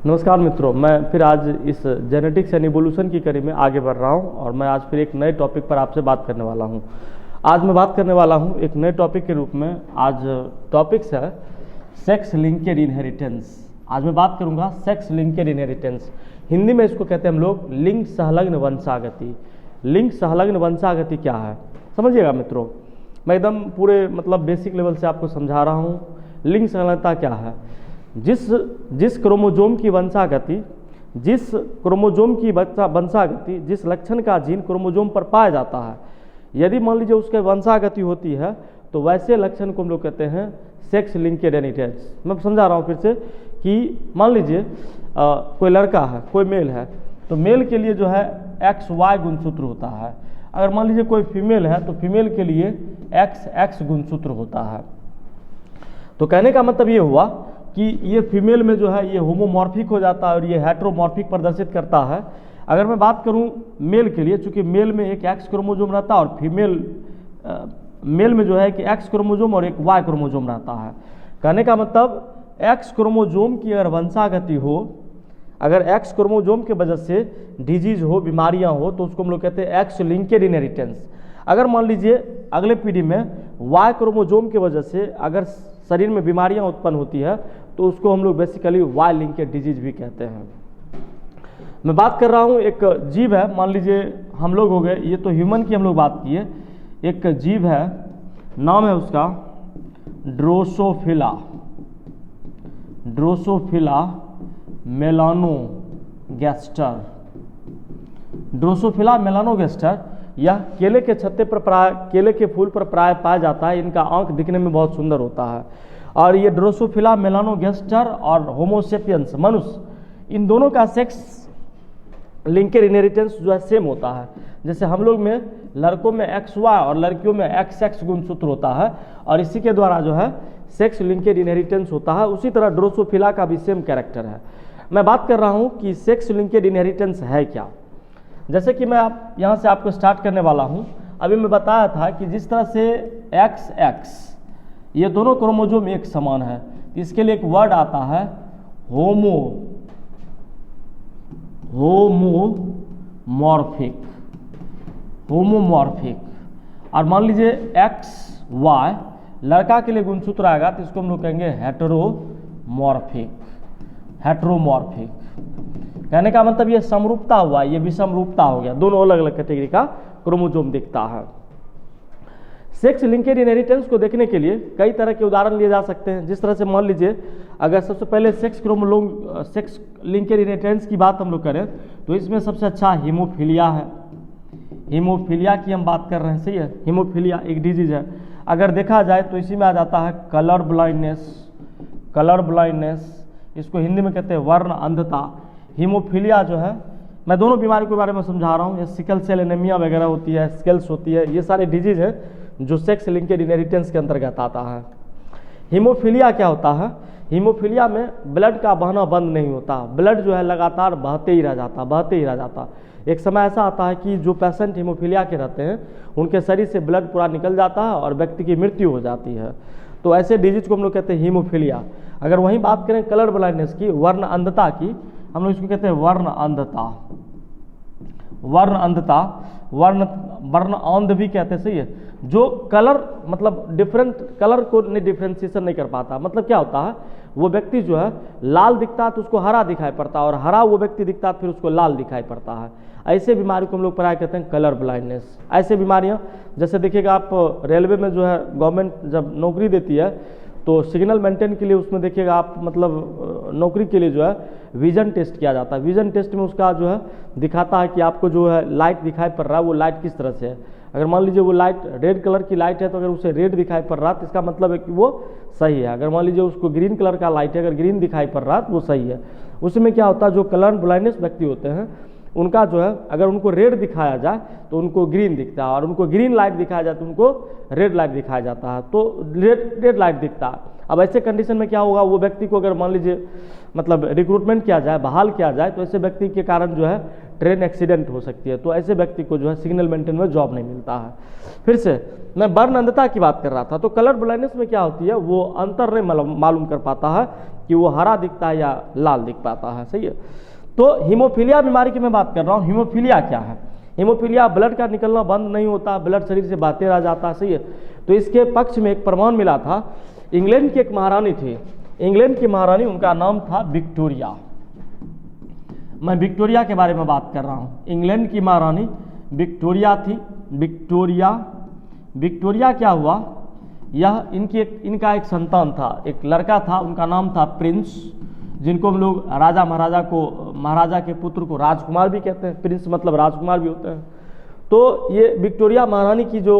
नमस्कार मित्रों, मैं फिर आज इस जेनेटिक्स एंड इवोल्यूशन की कड़ी में आगे बढ़ रहा हूं और मैं आज फिर एक नए टॉपिक पर आपसे बात करने वाला हूं। आज मैं बात करने वाला हूं एक नए टॉपिक के रूप में। आज टॉपिक्स है सेक्स लिंकेड इनहेरिटेंस। आज मैं बात करूंगा सेक्स लिंकेड इनहेरिटेंस। हिंदी में इसको कहते हैं हम लोग लिंग सहलग्न वंशागति। लिंग सहलग्न वंशागति क्या है समझिएगा मित्रों। मैं एकदम पूरे बेसिक लेवल से आपको समझा रहा हूँ। लिंग संलग्नता क्या है? जिस क्रोमोजोम की वंशागति, जिस लक्षण का जीन क्रोमोजोम पर पाया जाता है, यदि मान लीजिए उसके वंशागति होती है तो वैसे लक्षण को हम लोग कहते हैं सेक्स लिंकेड इनहेरिटेंस। मैं समझा रहा हूँ फिर से कि मान लीजिए कोई लड़का है, कोई मेल है, तो मेल के लिए जो है XY गुणसूत्र होता है। अगर मान लीजिए कोई फीमेल है तो फीमेल के लिए XX गुणसूत्र होता है। तो कहने का मतलब ये हुआ कि ये फीमेल में जो है ये होमोमॉर्फिक हो जाता है और ये हेटेरोमॉर्फिक प्रदर्शित करता है। अगर मैं बात करूं मेल के लिए, चूंकि मेल में एक X क्रोमोजोम रहता है और मेल में जो है कि X क्रोमोजोम और एक Y क्रोमोजोम रहता है। कहने का मतलब X क्रोमोजोम की अगर वंशागति हो, अगर X क्रोमोजोम के वजह से डिजीज हो, बीमारियां हो, तो उसको हम लोग कहते हैं X लिंकेड इनहेरिटेंस। अगर मान लीजिए अगले पीढ़ी में Y क्रोमोजोम की वजह से अगर शरीर में बीमारियां उत्पन्न होती है तो उसको हम लोग बेसिकली Y लिंकेड डिजीज भी कहते हैं। मैं बात कर रहा हूं एक जीव है, मान लीजिए हम लोग हो गए, ये तो ह्यूमन की हम लोग बात किए। एक जीव है, नाम है उसका ड्रोसोफिला मेलानोगैस्टर। ड्रोसोफिला मेलानोगैस्टर यह केले के छत्ते पर केले के फूल पर प्राय पाया जाता है। इनका आंख दिखने में बहुत सुंदर होता है और ये ड्रोसोफिला मेलानोगैस्टर और होमोसेपियंस मनुष्य, इन दोनों का सेक्स लिंकेड इनहेरिटेंस जो है सेम होता है। जैसे हम लोग में लड़कों में XY और लड़कियों में XX गुणसूत्र होता है और इसी के द्वारा जो है सेक्स लिंकेड इनहेरिटेंस होता है। उसी तरह ड्रोसोफिला का भी सेम कैरेक्टर है। मैं बात कर रहा हूँ कि सेक्स लिंकेड इनहेरिटेंस है क्या। जैसे कि मैं यहाँ से आपको स्टार्ट करने वाला हूँ। अभी मैं बताया था कि जिस तरह से XX ये दोनों क्रोमोजोम एक समान है, इसके लिए एक वर्ड आता है होमोमॉर्फिक। और मान लीजिए XY लड़का के लिए गुणसूत्र आएगा तो इसको हम लोग कहेंगे हेटेरोमॉर्फिक। कहने का मतलब ये समरूपता हुआ, ये विषमरूपता हो गया, दोनों अलग अलग कैटेगरी का क्रोमोजोम दिखता है। सेक्स लिंकेड इनहेरिटेंस को देखने के लिए कई तरह के उदाहरण लिए जा सकते हैं। जिस तरह से मान लीजिए अगर सबसे पहले सेक्स लिंकेड इनहेरिटेंस की बात हम लोग करें तो इसमें सबसे अच्छा हीमोफीलिया है। हीमोफीलिया की हम बात कर रहे हैं, सही है। हीमोफीलिया एक डिजीज है। अगर देखा जाए तो इसी में आ जाता है कलर ब्लाइंडनेस, इसको हिंदी में कहते हैं वर्ण अंधता। हीमोफीलिया जो है, मैं दोनों बीमारी के बारे में समझा रहा हूँ। ये सिकल सेल एनीमिया वगैरह होती है, स्केल्स होती है, ये सारे डिजीज है जो सेक्स लिंकेड इनहेरिटेंस के अंतर्गत आता है। हीमोफीलिया क्या होता है? हीमोफीलिया में ब्लड का बहना बंद नहीं होता, ब्लड जो है लगातार बहते ही रह जाता। एक समय ऐसा आता है कि जो पेशेंट हीमोफीलिया के रहते हैं उनके शरीर से ब्लड पूरा निकल जाता है और व्यक्ति की मृत्यु हो जाती है। तो ऐसे डिजीज को हम लोग कहते हैं हीमोफीलिया। अगर वहीं बात करें कलर ब्लाइंडनेस की, वर्ण अंधता की, हम लोग इसको कहते हैं वर्ण अंध भी कहते हैं, सही है। जो कलर डिफरेंट कलर को डिफ्रेंशिएशन नहीं कर पाता। मतलब क्या होता है, वो व्यक्ति जो है लाल दिखता है तो उसको हरा दिखाई पड़ता है और हरा वो व्यक्ति दिखता है फिर उसको लाल दिखाई पड़ता है। ऐसे बीमारी को हम लोग प्राय कहते हैं कलर ब्लाइंडनेस। ऐसे बीमारियां जैसे देखिएगा आप रेलवे में जो है गवर्नमेंट जब नौकरी देती है तो सिग्नल मेंटेन के लिए उसमें देखिएगा आप नौकरी के लिए जो है विजन टेस्ट किया जाता है। विजन टेस्ट में उसका जो है दिखाता है कि आपको जो है लाइट दिखाई पड़ रहा है वो लाइट किस तरह से है। अगर मान लीजिए वो लाइट रेड कलर की लाइट है तो अगर उसे रेड दिखाई पड़ रहा है तो इसका मतलब है कि वो सही है। अगर मान लीजिए उसको ग्रीन कलर का लाइट है, अगर ग्रीन दिखाई पड़ रहा है तो वो सही है। उसमें क्या होता है, जो कलर ब्लाइंडनेस व्यक्ति होते हैं उनका जो है अगर उनको रेड दिखाया जाए तो उनको ग्रीन दिखता है और उनको ग्रीन लाइट दिखाया जाए तो उनको रेड लाइट दिखाया जाता है, तो रेड लाइट दिखता है। अब ऐसे कंडीशन में क्या होगा, वो व्यक्ति को अगर मान लीजिए रिक्रूटमेंट किया जाए, बहाल किया जाए, तो ऐसे व्यक्ति के कारण जो है ट्रेन एक्सीडेंट हो सकती है। तो ऐसे व्यक्ति को जो है सिग्नल मेंटेन में जॉब नहीं मिलता है। फिर से मैं वर्ण अंधता की बात कर रहा था, तो कलर ब्लाइंडनेस में क्या होती है, वो अंतर नहीं मालूम कर पाता है कि वो हरा दिखता है या लाल दिख पाता है, सही है। तो हीमोफीलिया बीमारी की मैं बात कर रहा हूँ। हीमोफीलिया क्या है? हीमोफीलिया ब्लड का निकलना बंद नहीं होता, ब्लड शरीर से बहते रह जाता है, सही है। तो इसके पक्ष में एक प्रमाण मिला था। इंग्लैंड की एक महारानी थी, इंग्लैंड की महारानी, उनका नाम था विक्टोरिया। मैं विक्टोरिया के बारे में बात कर रहा हूँ। इंग्लैंड की महारानी विक्टोरिया थी। विक्टोरिया क्या हुआ, यह इनका एक संतान था, एक लड़का था, उनका नाम था प्रिंस, जिनको हम लोग राजा महाराजा के पुत्र को राजकुमार भी कहते हैं। प्रिंस मतलब राजकुमार भी होते हैं। तो ये विक्टोरिया महारानी की जो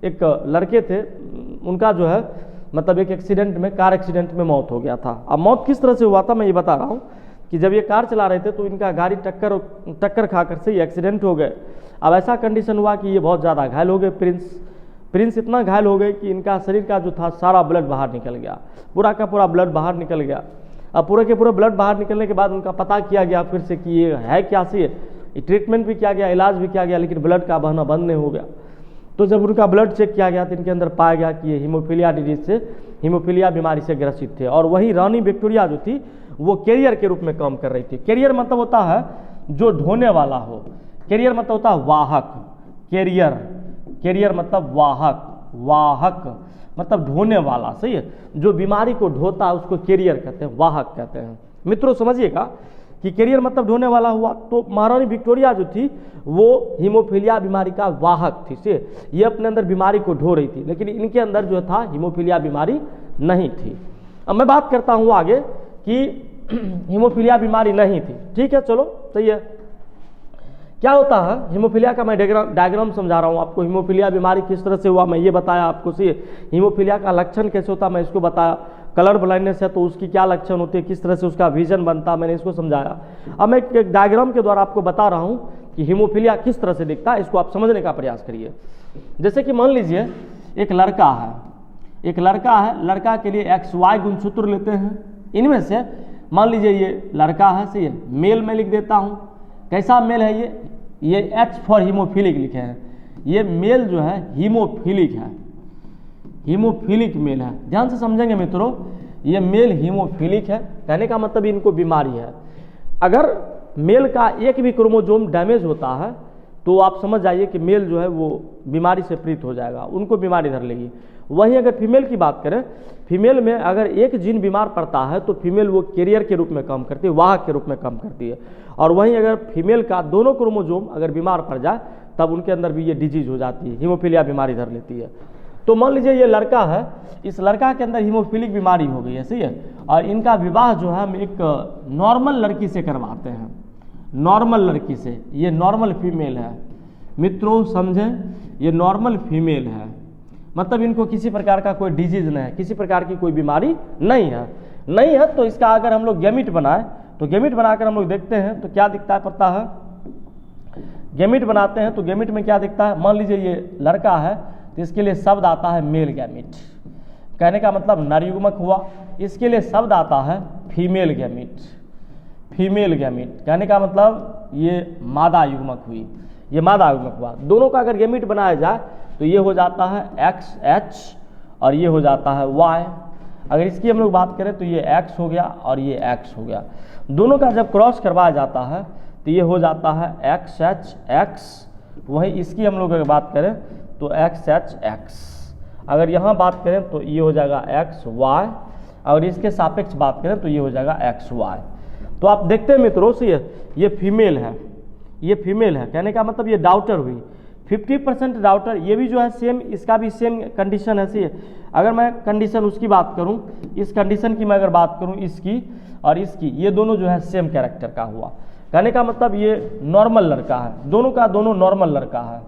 एक लड़के थे, उनका जो है मतलब एक एक्सीडेंट में, कार एक्सीडेंट में मौत हो गया था। अब मौत किस तरह से हुआ था मैं ये बता रहा हूँ कि जब ये कार चला रहे थे तो इनका गाड़ी टक्कर खाकर से ये एक्सीडेंट हो गए। अब ऐसा कंडीशन हुआ कि ये बहुत ज़्यादा घायल हो गए। प्रिंस इतना घायल हो गए कि इनका शरीर का जो था सारा ब्लड बाहर निकल गया, पूरा का पूरा ब्लड बाहर निकल गया। अब पूरे के पूरे ब्लड बाहर निकलने के बाद उनका पता किया गया फिर से कि ये है क्या सी है, ट्रीटमेंट भी किया गया, इलाज भी किया गया, लेकिन ब्लड का बहना बंद नहीं हो गया। तो जब उनका ब्लड चेक किया गया तो इनके अंदर पाया गया कि ये हीमोफीलिया डिजीज से, हीमोफीलिया बीमारी से ग्रसित थे। और वही रानी विक्टोरिया जो थी वो कैरियर के रूप में काम कर रही थी। कैरियर मतलब होता है जो ढोने वाला हो, कैरियर मतलब होता है वाहक, कैरियर मतलब वाहक मतलब ढोने वाला, सही है। जो बीमारी को ढोता है उसको कैरियर कहते हैं, वाहक कहते हैं। मित्रों समझिएगा कि कैरियर मतलब ढोने वाला हुआ। तो महारानी विक्टोरिया जो थी वो हीमोफीलिया बीमारी का वाहक थी, से ये अपने अंदर बीमारी को ढो रही थी, लेकिन इनके अंदर जो था हीमोफीलिया बीमारी नहीं थी। अब मैं बात करता हूँ आगे कि हीमोफीलिया बीमारी नहीं थी, ठीक है, चलो सही है। क्या होता है हीमोफीलिया का, मैं डायग्राम समझा रहा हूँ आपको। हीमोफीलिया बीमारी किस तरह से हुआ मैं ये बताया आपको, सही है। हीमोफीलिया का लक्षण कैसे होता है मैं इसको बताया। कलर ब्लाइंडनेस है तो उसकी क्या लक्षण होती है, किस तरह से उसका विजन बनता है, मैंने इसको समझाया। अब मैं एक डायग्राम के द्वारा आपको बता रहा हूँ कि हीमोफीलिया किस तरह से दिखता है, इसको आप समझने का प्रयास करिए। जैसे कि मान लीजिए एक लड़का है, लड़का के लिए XY गुणसूत्र लेते हैं। इनमें से मान लीजिए ये लड़का है, सही है, मेल में लिख देता हूँ। कैसा मेल है ये H फॉर हीमोफिलिक लिखे हैं। ये मेल जो है हीमोफिलिक है, हीमोफिलिक मेल है। ध्यान से समझेंगे मित्रों, ये मेल हीमोफिलिक है, कहने का मतलब इनको बीमारी है। अगर मेल का एक भी क्रोमोसोम डैमेज होता है तो आप समझ जाइए कि मेल जो है वो बीमारी से पीड़ित हो जाएगा, उनको बीमारी धर लेगी। वहीं अगर फीमेल की बात करें, फीमेल में अगर एक जीन बीमार पड़ता है तो फीमेल वो कैरियर के रूप में काम करती है, वाहक के रूप में काम करती है। और वहीं अगर फीमेल का दोनों क्रोमोसोम अगर बीमार पड़ जाए तब उनके अंदर भी ये डिजीज हो जाती है, हीमोफीलिया बीमारी धर लेती है। तो मान लीजिए ये लड़का है, इस लड़का के अंदर हीमोफिलिक बीमारी हो गई है, सही है। और इनका विवाह जो है हम एक नॉर्मल लड़की से करवाते हैं, नॉर्मल लड़की से। ये नॉर्मल फीमेल है मित्रों, समझें, ये नॉर्मल फीमेल है, मतलब इनको किसी प्रकार का कोई डिजीज नहीं है, किसी प्रकार की कोई बीमारी नहीं है। तो इसका अगर हम लोग गैमिट बनाए तो गैमिट बनाकर हम लोग देखते हैं तो क्या दिखता है पता है। गैमिट बनाते हैं तो गैमिट में क्या दिखता है, मान लीजिए ये लड़का है तो इसके लिए शब्द आता है मेल गैमिट, कहने का मतलब नरयुग्मक हुआ। इसके लिए शब्द आता है फीमेल गैमिट, कहने का मतलब ये मादा युग्मक हुई, ये मादा युग्मक हुआ। दोनों का अगर गैमिट बनाया जाए तो ये हो जाता है XH और ये हो जाता है Y। अगर इसकी हम लोग बात करें तो ये X हो गया और ये X हो गया। दोनों का जब क्रॉस करवाया जाता है तो ये हो जाता है XHX। वही इसकी हम लोग अगर बात करें तो XHX। अगर यहाँ बात करें तो ये हो जाएगा XY, और इसके सापेक्ष बात करें तो ये हो जाएगा XY। तो आप देखते हैं मित्रों से ये फीमेल है, ये फीमेल है, कहने का मतलब ये डाउटर हुई। 50% डाउटर, ये भी जो है सेम, इसका भी सेम कंडीशन है, सही है। अगर मैं कंडीशन उसकी बात करूं, इस कंडीशन की मैं अगर बात करूं, इसकी और इसकी, ये दोनों जो है सेम कैरेक्टर का हुआ, कहने का मतलब ये नॉर्मल लड़का है, दोनों का दोनों नॉर्मल लड़का है,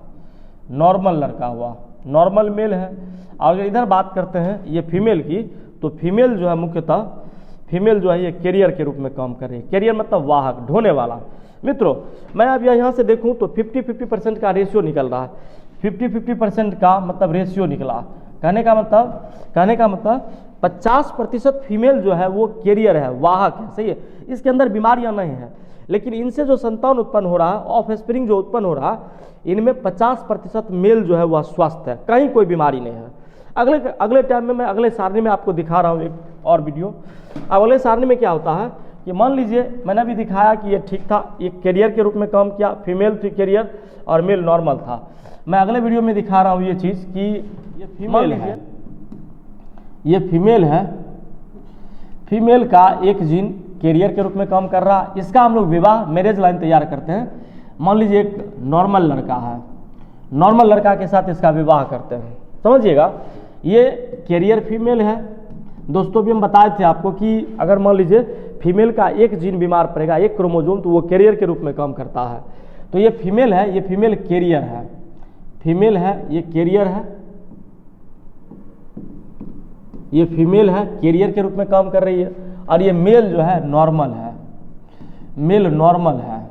नॉर्मल लड़का हुआ, नॉर्मल मेल है। और अगर इधर बात करते हैं ये फीमेल की, तो फीमेल जो है मुख्यतः फीमेल जो है ये कैरियर के रूप में काम कर रही है। कैरियर मतलब वाहक, ढोने वाला। मित्रों मैं अब यहाँ से देखूँ तो 50-50% का रेशियो निकल रहा है, 50-50% का मतलब रेशियो निकला। कहने का मतलब 50% फीमेल जो है वो कैरियर है, वाहक है, सही है। इसके अंदर बीमारियां नहीं है, लेकिन इनसे जो संतान उत्पन्न हो रहा है, ऑफ स्प्रिंग जो उत्पन्न हो रहा है, इनमें 50% मेल जो है वह स्वस्थ है, कहीं कोई बीमारी नहीं है। अगले टाइम में मैं अगले सारणी में आपको दिखा रहा हूँ एक और वीडियो। अब अगले सारणी में क्या होता है कि मान लीजिए मैंने अभी दिखाया कि ये ठीक था, ये कैरियर के रूप में काम किया, फीमेल थी कैरियर और मेल नॉर्मल था। मैं अगले वीडियो में दिखा रहा हूँ ये चीज़ कि ये फीमेल है, ये फीमेल है, फीमेल का एक जीन कैरियर के रूप में काम कर रहा है। इसका हम लोग विवाह मैरिज लाइन तैयार करते हैं। मान लीजिए एक नॉर्मल लड़का है, नॉर्मल लड़का के साथ इसका विवाह करते हैं, समझिएगा। ये कैरियर फीमेल है। दोस्तों भी हम बताए थे आपको कि अगर मान लीजिए फीमेल का एक जीन बीमार पड़ेगा, एक क्रोमोजोम, तो वो कैरियर के रूप में काम करता है। तो ये फीमेल है, ये फीमेल कैरियर है, फीमेल है, ये कैरियर है, ये फीमेल है, कैरियर के रूप में काम कर रही है। और ये मेल जो है नॉर्मल है, मेल नॉर्मल है,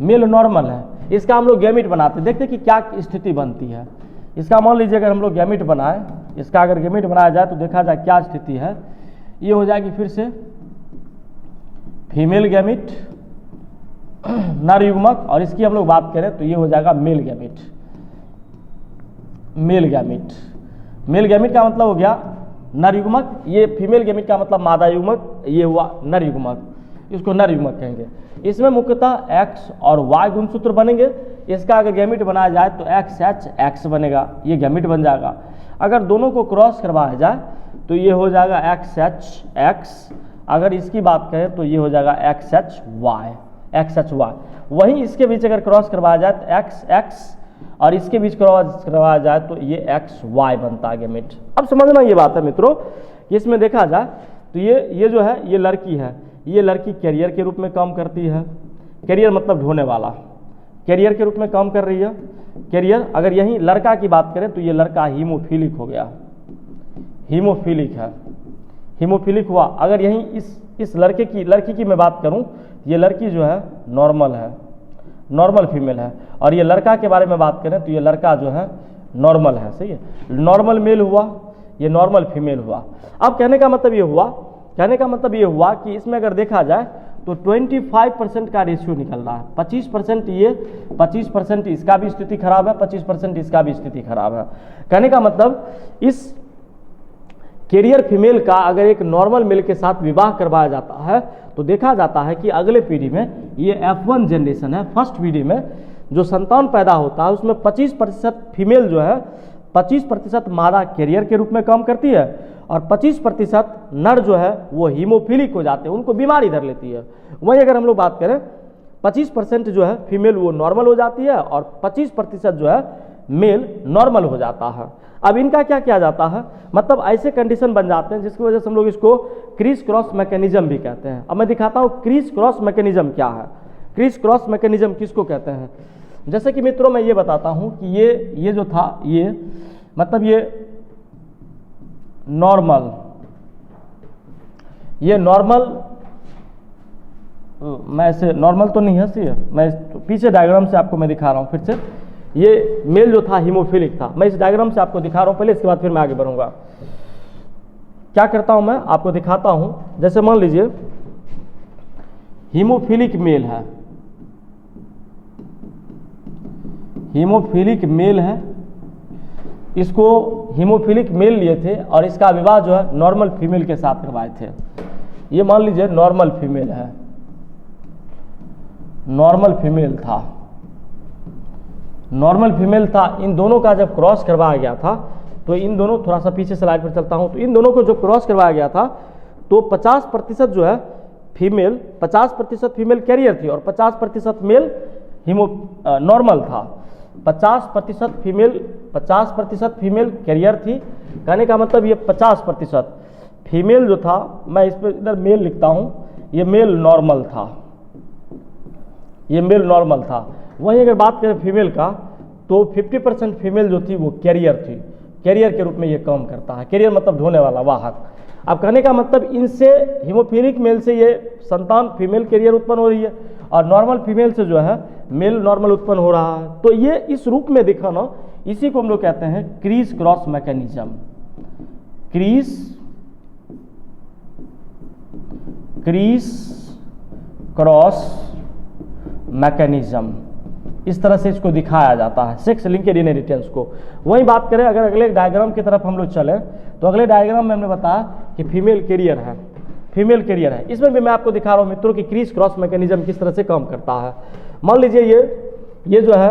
मेल नॉर्मल है। इसका हम लोग गैमिट बनाते हैं, देखते हैं कि क्या स्थिति बनती है इसका। मान लीजिए अगर हम लोग गैमिट बनाए, इसका अगर गैमिट बनाया जाए तो देखा जाए क्या स्थिति है। ये हो जाएगी फिर से फीमेल गैमिट, नर युग्मक, और इसकी हम लोग बात करें तो ये हो जाएगा male gamete, male gamete. Male gamete का मतलब हो गया नर युग्मक, ये फीमेल गैमिट का मतलब मादा युग्मक, ये हुआ नर युग्मक, इसको नर युग्मक कहेंगे। इसमें मुख्यतः X और Y गुणसूत्र बनेंगे। इसका अगर गैमिट बनाया जाए तो XH बनेगा, ये गैमिट बन जाएगा। अगर दोनों को क्रॉस करवाया जाए तो ये हो जाएगा XHX। अगर इसकी बात करें तो ये हो जाएगा XHY। वहीं इसके बीच अगर क्रॉस करवाया जाए तो XX, और इसके बीच क्रॉस करवाया जाए तो ये XY बनता है गैमिट। अब समझना ये बात है मित्रों कि इसमें देखा जाए तो ये जो है ये लड़की है, ये लड़की कैरियर के रूप में काम करती है। कैरियर मतलब ढोने वाला, कैरियर के रूप में काम कर रही है कैरियर। अगर यहीं लड़का की बात करें तो ये लड़का हीमोफिलिक हो गया, हीमोफिलिक है, हीमोफिलिक हुआ। अगर यहीं इस लड़की की मैं बात करूं, ये लड़की जो है नॉर्मल है, नॉर्मल फीमेल है। और ये लड़का के बारे में बात करें तो ये लड़का जो है नॉर्मल है, सही है, नॉर्मल मेल हुआ, ये नॉर्मल फीमेल हुआ। अब कहने का मतलब ये हुआ कि इसमें अगर देखा जाए तो 25% का रेशियो निकल रहा है। 25% ये, 25% इसका भी स्थिति खराब है, 25% इसका भी स्थिति खराब है। कहने का मतलब इस कैरियर फीमेल का अगर एक नॉर्मल मेल के साथ विवाह करवाया जाता है तो देखा जाता है कि अगले पीढ़ी में, ये F1 जनरेशन है, फर्स्ट पीढ़ी में जो संतान पैदा होता है उसमें 25% फीमेल जो है, 25% मादा कैरियर के रूप में काम करती है और 25% नर जो है वो हीमोफिलिक हो जाते हैं, उनको बीमारी धर लेती है। वहीं अगर हम लोग बात करें 25% जो है फीमेल वो नॉर्मल हो जाती है और 25% जो है मेल नॉर्मल हो जाता है। अब इनका क्या किया जाता है, मतलब ऐसे कंडीशन बन जाते हैं जिसकी वजह से हम लोग इसको क्रीस क्रॉस मैकेनिज्म भी कहते हैं। अब मैं दिखाता हूँ क्रीस क्रॉस मैकेनिज्म क्या है। क्रीस क्रॉस मैकेनिज्म किसको कहते हैं, जैसे कि मित्रों मैं ये बताता हूँ कि ये जो था, ये मतलब ये नॉर्मल, ये नॉर्मल, मैं ऐसे नॉर्मल तो नहीं है, सही है, मैं पीछे डायग्राम से आपको मैं दिखा रहा हूँ फिर से। ये मेल जो था हीमोफिलिक था, मैं इस डायग्राम से आपको दिखा रहा हूँ पहले, इसके बाद फिर मैं आगे बढ़ूंगा। क्या करता हूँ मैं आपको दिखाता हूँ। जैसे मान लीजिए हीमोफिलिक मेल है, हीमोफिलिक मेल है, इसको हीमोफिलिक मेल लिए थे और इसका विवाह जो है नॉर्मल फीमेल के साथ करवाए थे। ये मान लीजिए नॉर्मल फीमेल है, नॉर्मल फीमेल था, नॉर्मल फीमेल था। इन दोनों का जब क्रॉस करवाया गया था तो इन दोनों, थोड़ा सा पीछे स्लाइड पर चलता हूं, तो इन दोनों को जो क्रॉस करवाया गया था तो 50% जो है फीमेल, 50% फीमेल कैरियर थी और 50% मेल नॉर्मल था। 50% फीमेल, 50% फीमेल कैरियर थी। कहने का मतलब ये 50% फीमेल जो था, मैं इस पर इधर मेल लिखता हूं, ये मेल नॉर्मल था, ये मेल नॉर्मल था। वहीं अगर बात करें फीमेल का तो 50% फीमेल जो थी वो कैरियर थी, कैरियर के रूप में ये काम करता है। कैरियर मतलब ढोने वाला, वाहक। अब कहने का मतलब इनसे, हीमोफिलिक मेल से ये संतान फीमेल कैरियर उत्पन्न हो रही है और नॉर्मल फीमेल से जो है मेल नॉर्मल उत्पन्न हो रहा है। तो ये इस रूप में दिखाना, इसी को हम लोग कहते हैं crease cross mechanism. Crease cross mechanism, इस तरह से इसको दिखाया जाता है, सेक्स लिंकेड इनहेरिटेंस को। वहीं बात करें अगर अगले डायग्राम की तरफ हम लोग चलें तो अगले डायग्राम में हमने बताया कि फीमेल कैरियर है, फीमेल कैरियर है। इसमें भी मैं आपको दिखा रहा हूँ मित्रों कि क्रीज क्रॉस मैकेनिज्म किस तरह से काम करता है। मान लीजिए ये जो है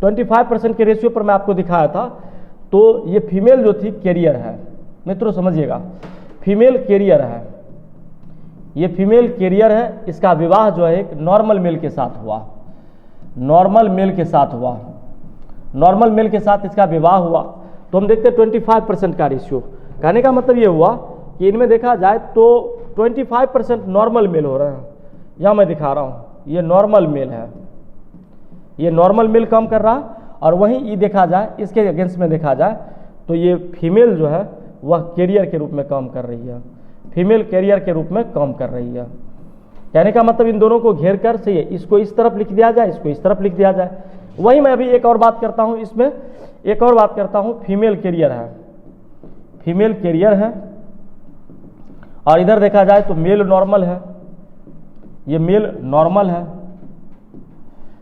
25% के रेशियो पर मैं आपको दिखाया था, तो ये फीमेल जो थी कैरियर है मित्रों, समझिएगा फीमेल कैरियर है, ये फीमेल कैरियर है। इसका विवाह जो है एक नॉर्मल मेल के साथ हुआ, नॉर्मल मेल के साथ हुआ, नॉर्मल मेल के साथ इसका विवाह हुआ। तो हम देखते हैं 25% का रेशियो। कहने का मतलब ये हुआ कि इनमें देखा जाए तो 25% नॉर्मल मेल हो रहे हैं। यहाँ मैं दिखा रहा हूँ, ये नॉर्मल मेल है, ये नॉर्मल मेल काम कर रहा है। और वहीं ये देखा जाए, इसके अगेंस्ट में देखा जाए तो ये फीमेल जो है वह कैरियर के रूप में काम कर रही है, फीमेल कैरियर के रूप में काम कर रही है। कहने का मतलब इन दोनों को घेर कर सही है, इसको इस तरफ लिख दिया जाए, इसको इस तरफ लिख दिया जाए। वहीं मैं अभी एक और बात करता हूँ, इसमें एक और बात करता हूँ, फीमेल कैरियर है, फीमेल कैरियर है। और इधर देखा जाए तो मेल नॉर्मल है, ये मेल नॉर्मल है,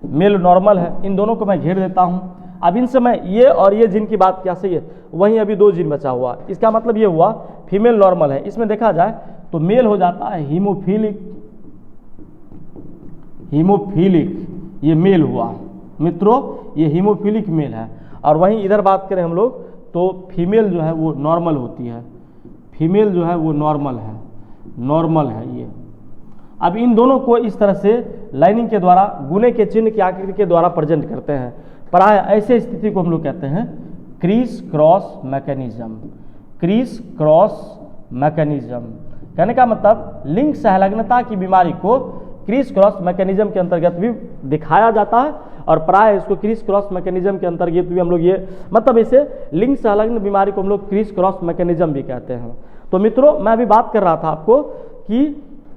मेल नॉर्मल है। इन दोनों को मैं घेर देता हूँ। अब इनसे मैं ये और ये जीन की बात क्या सही है, वहीं अभी 2 जीन बचा हुआ। इसका मतलब ये हुआ फीमेल नॉर्मल है। इसमें देखा जाए तो मेल हो जाता है हीमोफिलिक, हीमोफिलिक ये मेल हुआ मित्रों, ये हीमोफिलिक मेल है। और वहीं इधर बात करें हम लोग तो फीमेल जो है वो नॉर्मल होती है, फीमेल जो है वो नॉर्मल है, नॉर्मल है ये। अब इन दोनों को इस तरह से लाइनिंग के द्वारा गुने के चिन्ह की आकृति के द्वारा प्रेजेंट करते हैं। प्राय ऐसे स्थिति को हम लोग कहते हैं crease cross mechanism, crease cross mechanism. कहने का मतलब लिंग सहलग्नता की बीमारी को क्रीज क्रॉस मैकेनिज्म के अंतर्गत भी दिखाया जाता है। और प्राय इसको क्रीज क्रॉस मैकेनिज्म के अंतर्गत भी हम लोग ये मतलब इसे लिंग संलग्न बीमारी को हम लोग क्रीज क्रॉस मैकेनिज्म भी कहते हैं। तो मित्रों मैं अभी बात कर रहा था आपको कि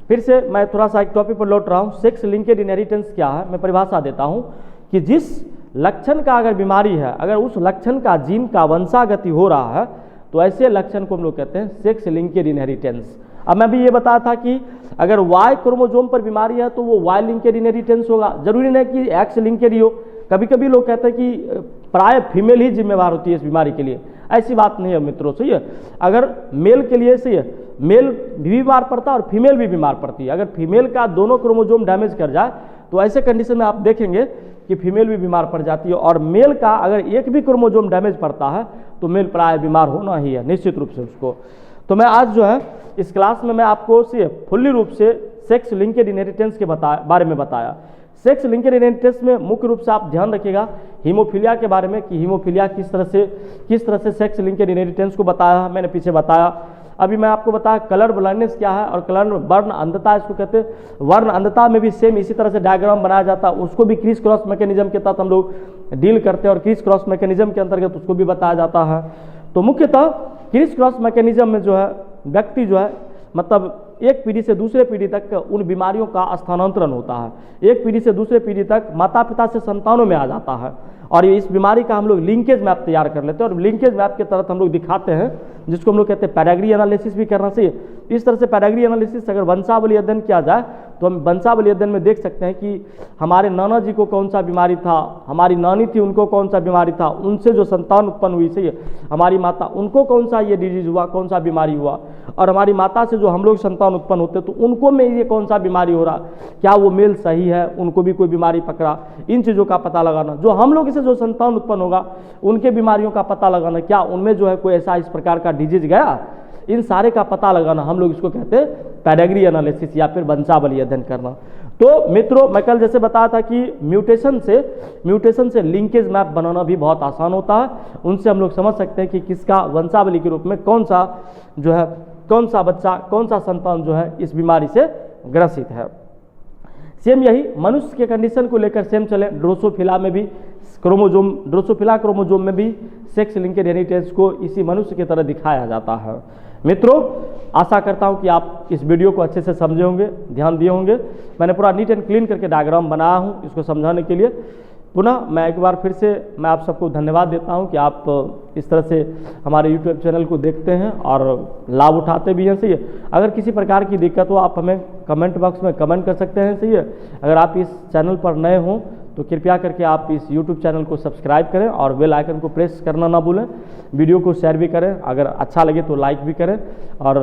फिर से मैं थोड़ा सा एक टॉपिक पर लौट रहा हूँ, सेक्स लिंकेड इनहेरिटेंस क्या है। मैं परिभाषा देता हूँ कि जिस लक्षण का अगर बीमारी है, अगर उस लक्षण का जीन का वंशागति हो रहा है तो ऐसे लक्षण को हम लोग कहते हैं सेक्स लिंकेड इनहेरिटेंस। अब मैं भी ये बताया था कि अगर वाई क्रोमोसोम पर बीमारी है तो वो वाई लिंकेड इनहेरिटेंस होगा, जरूरी नहीं कि एक्स लिंकेड ही हो। कभी कभी लोग कहते हैं कि प्राय फीमेल ही जिम्मेवार होती है इस बीमारी के लिए, ऐसी बात नहीं है मित्रों, सही है। अगर मेल के लिए सही है, मेल भी बीमार पड़ता है और फीमेल भी बीमार पड़ती है। अगर फीमेल का दोनों क्रोमोसोम डैमेज कर जाए तो ऐसे कंडीशन में आप देखेंगे कि फीमेल भी बीमार पड़ जाती है। और मेल का अगर एक भी क्रोमोसोम डैमेज पड़ता है तो मेल प्राय बीमार होना ही है निश्चित रूप से उसको। तो मैं आज जो है इस क्लास में मैं आपको फुल्ली रूप से सेक्स लिंकेड इनहेरिटेंस के बारे में बताया। सेक्स लिंकेड इनहेरिटेंस में मुख्य रूप से आप ध्यान रखिएगा हीमोफीलिया के बारे में कि हीमोफीलिया किस तरह से सेक्स लिंकेड इनहेरिटेंस को बताया, मैंने पीछे बताया। अभी मैं आपको बताया कलर ब्लाइंडनेस क्या है और कलर वर्ण अंधता इसको कहते हैं। वर्ण अंधता में भी सेम इसी तरह से डायग्राम बनाया जाता है, उसको भी क्रीज क्रॉस मैकेनिज्म के तहत हम लोग डील करते हैं और क्रीज क्रॉस मैकेनिज्म के अंतर्गत उसको भी बताया जाता है। तो मुख्यतः क्रीज क्रॉस मैकेनिज्म में जो है व्यक्ति जो है मतलब एक पीढ़ी से दूसरे पीढ़ी तक उन बीमारियों का स्थानांतरण होता है, एक पीढ़ी से दूसरे पीढ़ी तक माता पिता से संतानों में आ जाता है। और ये इस बीमारी का हम लोग लिंकेज मैप तैयार कर लेते हैं और लिंकेज मैप के तहत हम लोग दिखाते हैं, जिसको हम लोग कहते हैं पैडाग्री एनालिसिस भी करना चाहिए। इस तरह से पैडाग्री एनालिसिस अगर वंशावली अध्ययन किया जाए तो हम वंशावली अध्ययन में देख सकते हैं कि हमारे नाना जी को कौन सा बीमारी था, हमारी नानी थी उनको कौन सा बीमारी था, उनसे जो संतान उत्पन्न हुई सही है हमारी माता उनको कौन सा ये डिजीज हुआ, कौन सा बीमारी हुआ, और हमारी माता से जो हम लोग संतान उत्पन्न होते तो उनको में ये कौन सा बीमारी हो रहा, क्या वो मेल सही है, उनको भी कोई बीमारी पकड़ा, इन चीज़ों का पता लगाना। जो हम लोग इसे जो संतान उत्पन्न होगा उनके बीमारियों का पता लगाना, क्या उनमें जो है कोई ऐसा इस प्रकार का डिजीज गया, इन सारे का पता लगाना हम लोग इसको कहते हैं पैडाग्री एनालिसिस या फिर वंशावली अध्ययन करना। तो मित्रों मैं कल जैसे बताया था कि म्यूटेशन से लिंकेज मैप बनाना भी बहुत आसान होता है। उनसे हम लोग समझ सकते हैं कि किसका वंशावली के रूप में कौन सा जो है कौन सा बच्चा कौन सा संतान जो है इस बीमारी से ग्रसित है। सेम यही मनुष्य के कंडीशन को लेकर सेम चले ड्रोसोफिला में भी ड्रोसोफिला क्रोमोजोम में भी सेक्स लिंकेड इनहेरिटेंस को इसी मनुष्य की तरह दिखाया जाता है। मित्रों आशा करता हूं कि आप इस वीडियो को अच्छे से समझे होंगे, ध्यान दिए होंगे। मैंने पूरा नीट एंड क्लीन करके डायग्राम बनाया हूं इसको समझाने के लिए। पुनः मैं एक बार फिर से मैं आप सबको धन्यवाद देता हूं कि आप इस तरह से हमारे YouTube चैनल को देखते हैं और लाभ उठाते भी हैं, सही है। अगर किसी प्रकार की दिक्कत हो आप हमें कमेंट बॉक्स में कमेंट कर सकते हैं, सही है। अगर आप इस चैनल पर नए हों तो कृपया करके आप इस YouTube चैनल को सब्सक्राइब करें और बेल आइकन को प्रेस करना ना भूलें। वीडियो को शेयर भी करें, अगर अच्छा लगे तो लाइक भी करें, और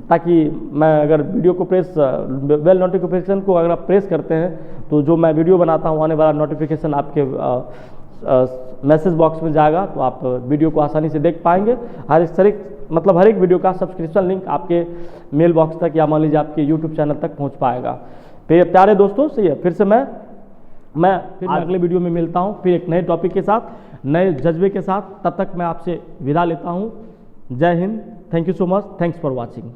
ताकि मैं अगर वीडियो को बेल नोटिफिकेशन को अगर आप प्रेस करते हैं तो जो मैं वीडियो बनाता हूँ आने वाला नोटिफिकेशन आपके मैसेज बॉक्स में जाएगा, तो आप वीडियो को आसानी से देख पाएंगे। हर एक वीडियो का सब्सक्रिप्शन लिंक आपके मेल बॉक्स तक या मान लीजिए आपके YouTube चैनल तक पहुंच पाएगा। प्यारे दोस्तों, सही है, फिर मैं अगले वीडियो में मिलता हूं, फिर एक नए टॉपिक के साथ, नए जज्बे के साथ। तब तक मैं आपसे विदा लेता हूं। जय Hind, thank you so much, thanks for watching.